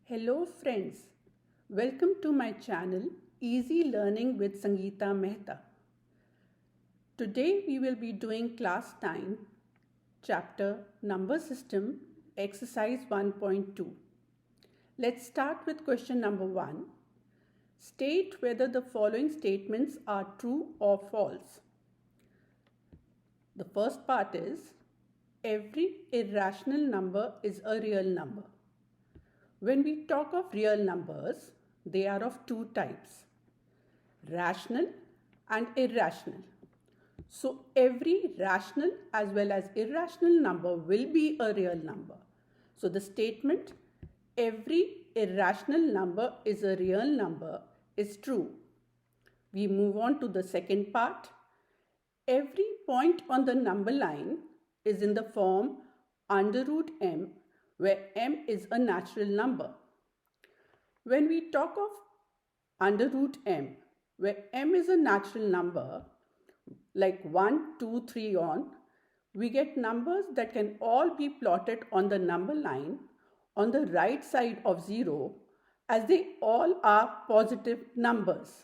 Hello friends, welcome to my channel Easy Learning with Sangeeta Mehta. Today we will be doing class 9, chapter Number System, exercise 1.2. Let's start with question number 1. State whether the following statements are true or false. The first part is, every irrational number is a real number. When we talk of real numbers, they are of two types, rational and irrational. So every rational as well as irrational number will be a real number. So the statement, every irrational number is a real number, is true. We move on to the second part. Every point on the number line is in the form under root m, where m is a natural number. When we talk of under root m, where m is a natural number, like 1, 2, 3 on, we get numbers that can all be plotted on the number line on the right side of 0, as they all are positive numbers.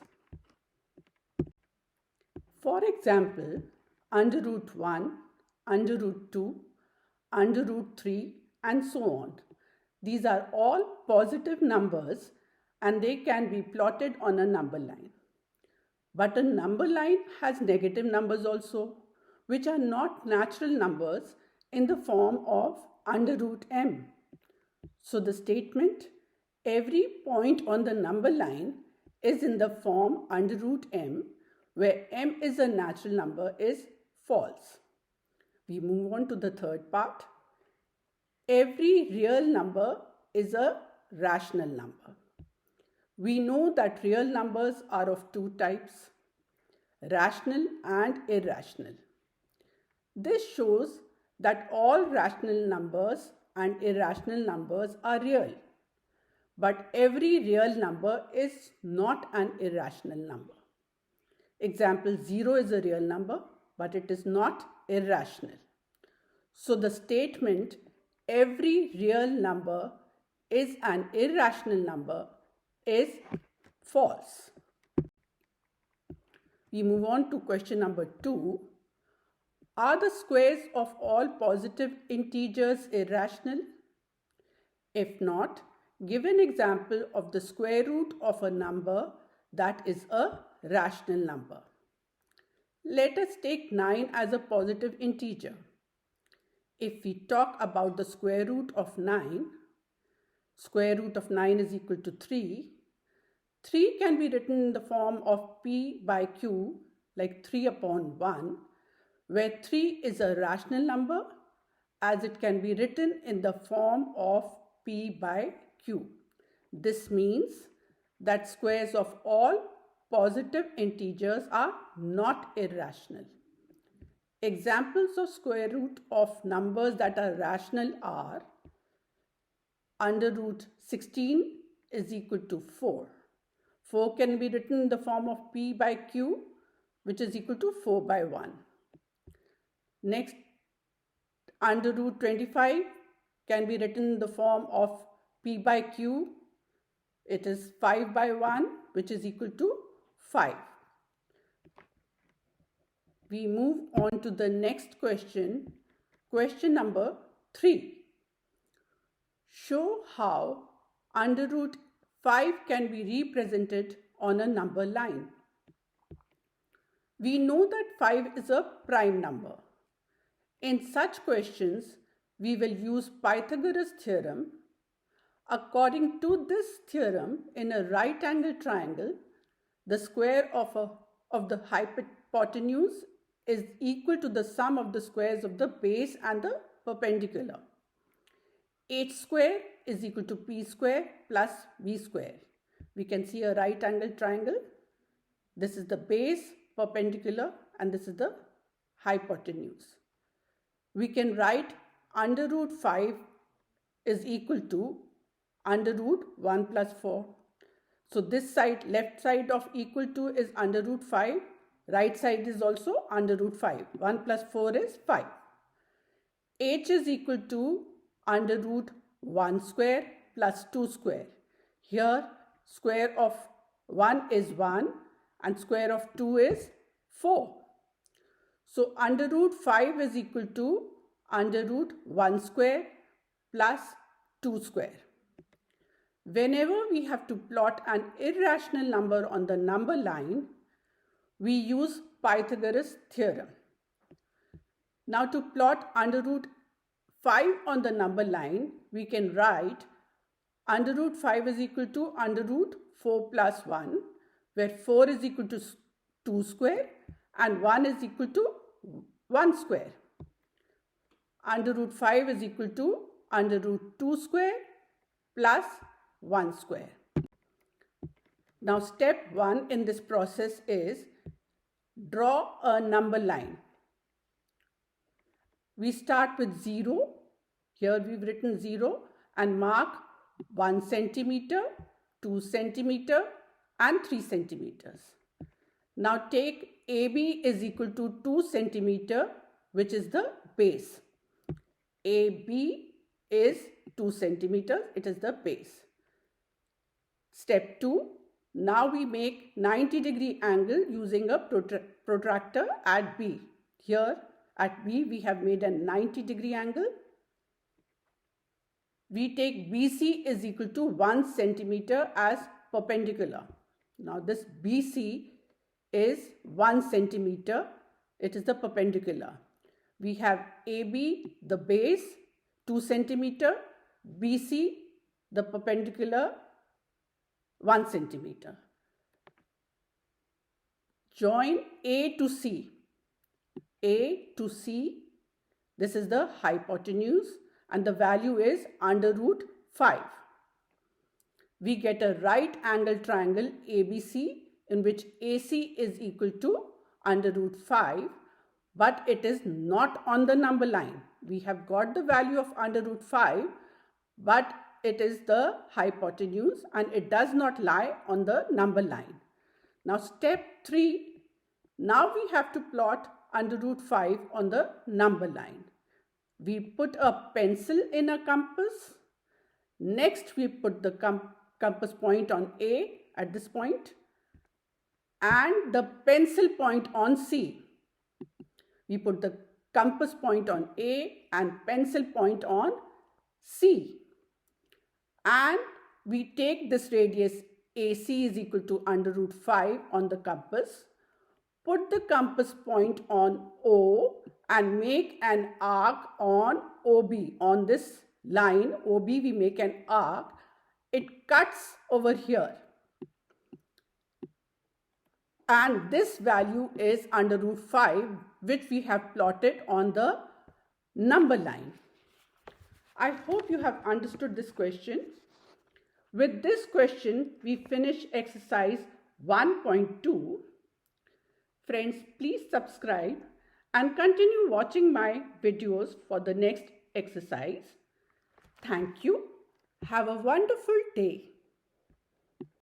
For example, under root 1, under root 2, under root 3, and so on. These are all positive numbers and they can be plotted on a number line. But a number line has negative numbers also, which are not natural numbers in the form of under root m. So the statement, every point on the number line is in the form under root m, where m is a natural number, is false. We move on to the third part. Every real number is a rational number. We know that real numbers are of two types, rational and irrational. This shows that all rational numbers and irrational numbers are real, but every real number is not an irrational number. Example, 0 is a real number, but it is not irrational. So the statement, every real number is an irrational number, is false. We move on to question number 2. Are the squares of all positive integers irrational? If not, give an example of the square root of a number that is a rational number. Let us take 9 as a positive integer. If we talk about the square root of 9, square root of 9 is equal to 3. 3 can be written in the form of p by q, like 3 upon 1, where 3 is a rational number, as it can be written in the form of p by q. This means that squares of all positive integers are not irrational. Examples of square root of numbers that are rational are under root 16 is equal to 4. 4 can be written in the form of p by q, which is equal to 4 by 1. Next, under root 25 can be written in the form of p by q. It is 5 by 1, which is equal to 5. We move on to the next question, question number 3. Show how under root 5 can be represented on a number line. We know that 5 is a prime number. In such questions, we will use Pythagoras theorem. According to this theorem, in a right angle triangle, the square of the hypotenuse is equal to the sum of the squares of the base and the perpendicular. H square is equal to p square plus v square. We can see a right angle triangle. This is the base, perpendicular, and this is the hypotenuse. We can write under root 5 is equal to under root 1 plus 4. So this side, left side of equal to is under root 5. Right side is also under root 5. 1 plus 4 is 5. H is equal to under root 1 square plus 2 square. Here square of 1 is 1 and square of 2 is 4. So under root 5 is equal to under root 1 square plus 2 square. Whenever we have to plot an irrational number on the number line, we use Pythagoras theorem. Now to plot under root 5 on the number line, we can write under root 5 is equal to under root 4 plus 1, where 4 is equal to 2 square and 1 is equal to 1 square. Under root 5 is equal to under root 2 square plus 1 square. Now step 1 in this process is draw a number line. We start with 0. Here we've written 0 and mark 1 centimeter, 2 centimeter and 3 centimeters. Now take AB is equal to 2 centimeter, which is the base. AB is 2 centimeters, it is the base. Step 2, now we make 90-degree angle using a protractor at B. Here at B we have made a 90-degree angle. We take BC is equal to 1 centimeter as perpendicular. Now this BC is 1 centimeter, it is the perpendicular. We have AB, the base, 2 centimeter, BC, the perpendicular, 1 centimeter. Join A to C. A to C, this is the hypotenuse and the value is under root 5. We get a right angle triangle ABC in which AC is equal to under root 5, but it is not on the number line. We have got the value of under root 5, but it is the hypotenuse and it does not lie on the number line. Now step 3, now we have to plot under root 5 on the number line. We put a pencil in a compass. Next we put the compass point on A at this point and the pencil point on C. We put the compass point on A and pencil point on C. And we take this radius AC is equal to under root 5 on the compass. Put the compass point on O and make an arc on OB. On this line OB we make an arc. It cuts over here. And this value is under root 5, which we have plotted on the number line. I hope you have understood this question. With this question, we finish exercise 1.2. Friends, please subscribe and continue watching my videos for the next exercise. Thank you. Have a wonderful day.